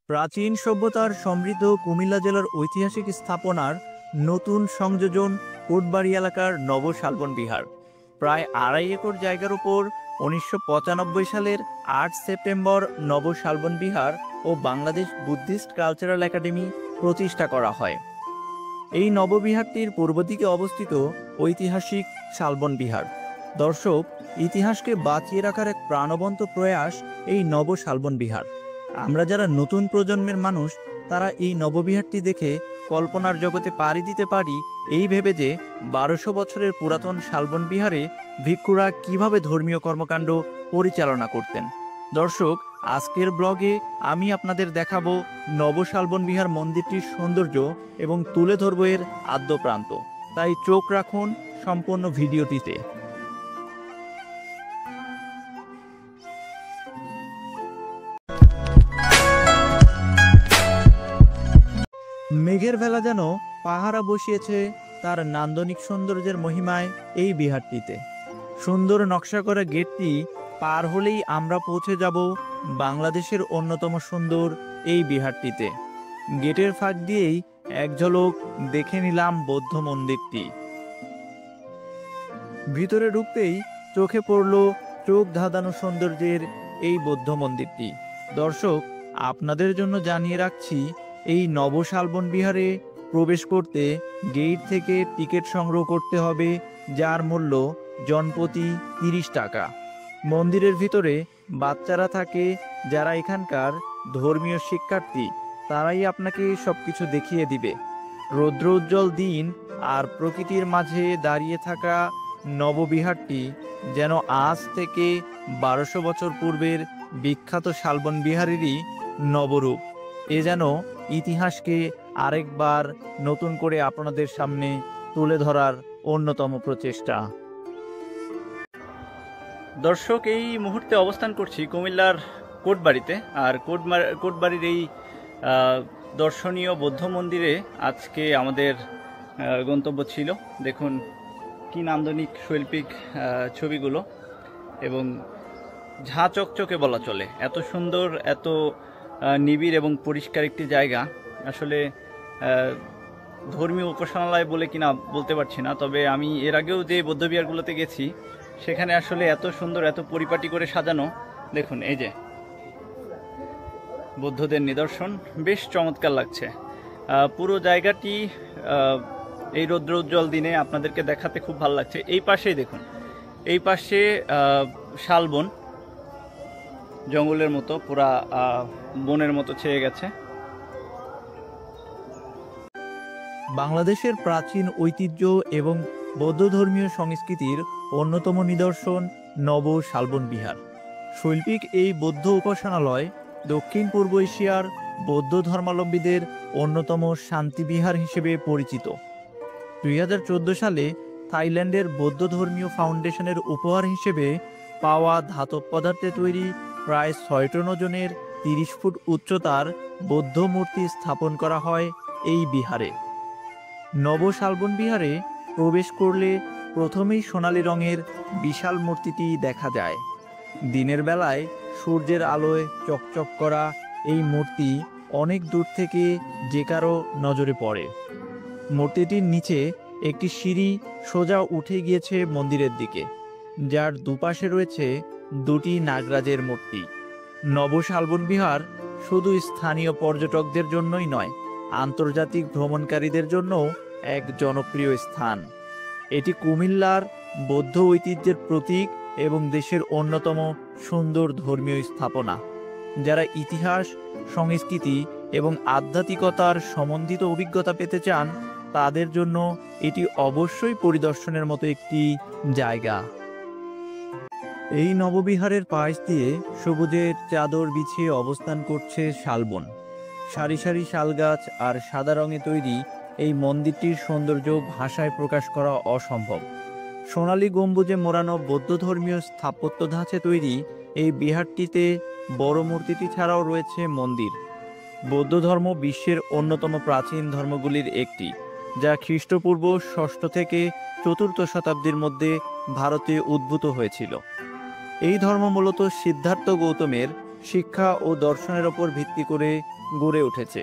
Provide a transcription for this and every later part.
প্রাচীন সভ্যতার সমৃদ্ধ কুমিল্লা জেলার ঐতিহাসিক স্থাপনার নতুন সংযোজন কোটবাড়ি এলাকার নব শালবন বিহার। প্রায় 2.5 একর জায়গার উপর 1995 সালের 8 সেপ্টেম্বর নব শালবন বিহার ও বাংলাদেশ বুদ্ধিস্ট কালচারাল একাডেমি প্রতিষ্ঠা করা হয়। এই নববিহারটির পূর্ব দিকে অবস্থিত ঐতিহাসিক শালবন বিহার। দর্শক, ইতিহাসকে বাঁচিয়ে রাখার এক প্রাণবন্ত প্রয়াস এই নব শালবন বিহার। আমরা যারা নতুন প্রজন্মের মানুষ, তারা এই নববিহারটি দেখে কল্পনার জগতে পাড়ি দিতে পারি এই ভেবে যে 1200 বছরের পুরাতন শালবন বিহারে ভিক্ষুরা কিভাবে ধর্মীয় কর্মকাণ্ড পরিচালনা করতেন। দর্শক, আজকের ব্লগে আমি আপনাদের দেখাবো নব শালবন বিহার মন্দিরটির সৌন্দর্য এবং তুলে ধরবো এর আদ্য প্রান্ত। তাই চোখ রাখুন সম্পূর্ণ ভিডিওটিতে। মেঘের ভেলা যেন পাহারা বসিয়েছে তার নান্দনিক সৌন্দর্যের মহিমায় এই বিহারটিতে। সুন্দর নকশা করা গেটটি পার হলেই আমরা পৌঁছে যাব বাংলাদেশের অন্যতম সুন্দর এই বিহারটিতে। গেটের ফাঁক দিয়েই এক ঝলক দেখে নিলাম বৌদ্ধ মন্দিরটি। ভিতরে ঢুকতেই চোখে পড়ল চোখ ধাঁধানো সৌন্দর্যের এই বৌদ্ধ মন্দিরটি। দর্শক, আপনাদের জন্য জানিয়ে রাখছি, এই নব শালবন বিহারে প্রবেশ করতে গেট থেকে টিকিট সংগ্রহ করতে হবে, যার মূল্য জনপ্রতি 30 টাকা। মন্দিরের ভিতরে বাচ্চারা থাকে, যারা এখানকার ধর্মীয় শিক্ষার্থী, তারাই আপনাকে সবকিছু দেখিয়ে দিবে। রৌদ্র উজ্জ্বল দিন আর প্রকৃতির মাঝে দাঁড়িয়ে থাকা নববিহারটি যেন আজ থেকে 1200 বছর পূর্বের বিখ্যাত শালবন বিহারেরই নবরূপ। এ যেন ইতিহাসকে আরেকবার নতুন করে আপনাদের সামনে তুলে ধরার অন্যতম প্রচেষ্টা। দর্শক, এই মুহূর্তে অবস্থান করছি কুমিল্লার কোটবাড়িতে। আর কোটবাড়ির এই দর্শনীয় বৌদ্ধ মন্দিরে আজকে আমাদের গন্তব্য ছিল। দেখুন কি নান্দনিক শৈল্পিক ছবিগুলো, এবং ঝাঁ চকচকে বলা চলে। এত সুন্দর, এত নিবিড় এবং পরিষ্কার একটি জায়গা। আসলে ধর্মীয় উপাসনালয় বলে কিনা বলতে পারছি না, তবে আমি এর আগেও যে বৌদ্ধবিহারগুলোতে গেছি সেখানে আসলে এত সুন্দর, এত পরিপাটি করে সাজানো। দেখুন এই যে বৌদ্ধদের নিদর্শন, বেশ চমৎকার লাগছে। পুরো জায়গাটি এই রৌদ্র উজ্জ্বল দিনে আপনাদেরকে দেখাতে খুব ভালো লাগছে। এই পাশেই দেখুন, এই পাশে শালবন, জঙ্গলের মতো, পুরা বনের মতো ছেয়ে গেছে। বাংলাদেশের প্রাচীন ঐতিহ্য এবং বৌদ্ধ ধর্মীয় সংস্কৃতির অন্যতম নিদর্শন নব শালবন বিহার। শৈল্পিক এই বৌদ্ধ উপাসনালয় দক্ষিণ পূর্ব এশিয়ার বৌদ্ধ ধর্মাবলম্বীদের অন্যতম শান্তিবিহার হিসেবে পরিচিত। 2014 সালে থাইল্যান্ডের বৌদ্ধ ধর্মীয় ফাউন্ডেশনের উপহার হিসেবে পাওয়া ধাতব পদার্থে তৈরি প্রায় 6 টন ওজনের 30 ফুট উচ্চতার বৌদ্ধ মূর্তি স্থাপন করা হয় এই বিহারে। নব শালবন বিহারে প্রবেশ করলে প্রথমেই সোনালী রঙের বিশাল মূর্তিটি দেখা যায়। দিনের বেলায় সূর্যের আলোয় চকচক করা এই মূর্তি অনেক দূর থেকে যে কারো নজরে পড়ে। মূর্তিটির নিচে একটি সিঁড়ি সোজা উঠে গিয়েছে মন্দিরের দিকে, যার দুপাশে রয়েছে 2টি নাগরাজের মূর্তি। নব শালবন বিহার শুধু স্থানীয় পর্যটকদের জন্যই নয়, আন্তর্জাতিক ভ্রমণকারীদের জন্যও এক জনপ্রিয় স্থান। এটি কুমিল্লার বৌদ্ধ ঐতিহ্যের প্রতীক এবং দেশের অন্যতম সুন্দর ধর্মীয় স্থাপনা। যারা ইতিহাস, সংস্কৃতি এবং আধ্যাত্মিকতার সমন্বিত অভিজ্ঞতা পেতে চান, তাদের জন্য এটি অবশ্যই পরিদর্শনের মতো একটি জায়গা। এই নববিহারের পাশ দিয়ে সবুজের চাদর বিছিয়ে অবস্থান করছে শালবন। সারি সারি শালগাছ আর সাদা রঙে তৈরি এই মন্দিরটির সৌন্দর্য ভাষায় প্রকাশ করা অসম্ভব। সোনালী গম্বুজে মোড়ানো বৌদ্ধ ধর্মীয় স্থাপত্য ধাঁচে তৈরি এই বিহারটিতে বড় মূর্তিটি ছাড়াও রয়েছে মন্দির। বৌদ্ধ ধর্ম বিশ্বের অন্যতম প্রাচীন ধর্মগুলির একটি, যা খ্রিস্টপূর্ব 6ষ্ঠ থেকে 4র্থ শতাব্দীর মধ্যে ভারতে উদ্ভূত হয়েছিল। এই ধর্ম মূলত সিদ্ধার্থ গৌতমের শিক্ষা ও দর্শনের ওপর ভিত্তি করে গড়ে উঠেছে।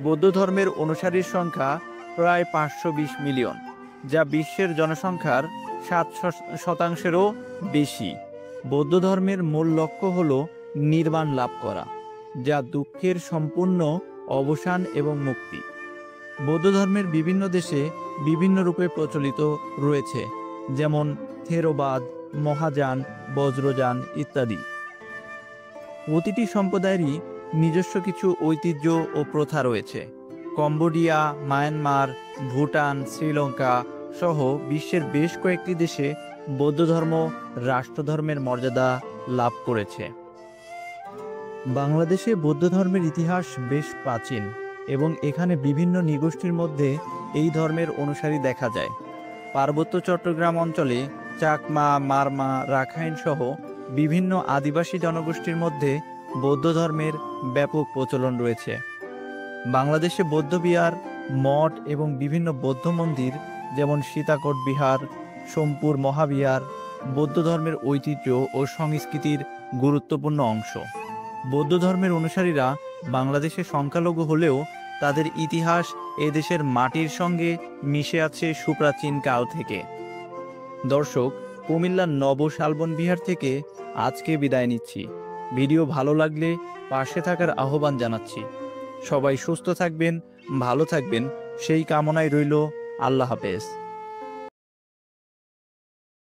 বৌদ্ধ ধর্মের অনুসারীর সংখ্যা প্রায় 520 মিলিয়ন, যা বিশ্বের জনসংখ্যার 7% বেশি। বৌদ্ধ ধর্মের মূল লক্ষ্য হল নির্বাণ লাভ করা, যা দুঃখের সম্পূর্ণ অবসান এবং মুক্তি। বৌদ্ধ ধর্মের বিভিন্ন দেশে বিভিন্ন রূপে প্রচলিত রয়েছে, যেমন থেরোবাদ, মহাযান, বজ্রযান ইত্যাদি। প্রতিটি সম্প্রদায়েরই নিজস্ব কিছু ঐতিহ্য ও প্রথা রয়েছে। কম্বোডিয়া, মায়ানমার, ভুটান, শ্রীলঙ্কা সহ বিশ্বের বেশ কয়েকটি দেশে বৌদ্ধ ধর্ম রাষ্ট্রধর্মের মর্যাদা লাভ করেছে। বাংলাদেশে বৌদ্ধ ধর্মের ইতিহাস বেশ প্রাচীন এবং এখানে বিভিন্ন নৃগোষ্ঠীর মধ্যে এই ধর্মের অনুসারী দেখা যায়। পার্বত্য চট্টগ্রাম অঞ্চলে চাকমা, মারমা, রাখাইন সহ বিভিন্ন আদিবাসী জনগোষ্ঠীর মধ্যে বৌদ্ধ ধর্মের ব্যাপক প্রচলন রয়েছে। বাংলাদেশে বৌদ্ধবিহার, মঠ এবং বিভিন্ন বৌদ্ধ মন্দির যেমন সীতাকোট বিহার, সোমপুর মহাবিহার বৌদ্ধ ধর্মের ঐতিহ্য ও সংস্কৃতির গুরুত্বপূর্ণ অংশ। বৌদ্ধ ধর্মের অনুসারীরা বাংলাদেশে সংখ্যালঘু হলেও তাদের ইতিহাস এদেশের মাটির সঙ্গে মিশে আছে সুপ্রাচীন কাল থেকে। দর্শক, কুমিল্লার নব শালবন বিহার থেকে আজকে বিদায় নিচ্ছি। ভিডিও ভালো লাগলে পাশে থাকার আহ্বান জানাচ্ছি। সবাই সুস্থ থাকবেন, ভালো থাকবেন সেই কামনায় রইল। আল্লাহ হাফেজ।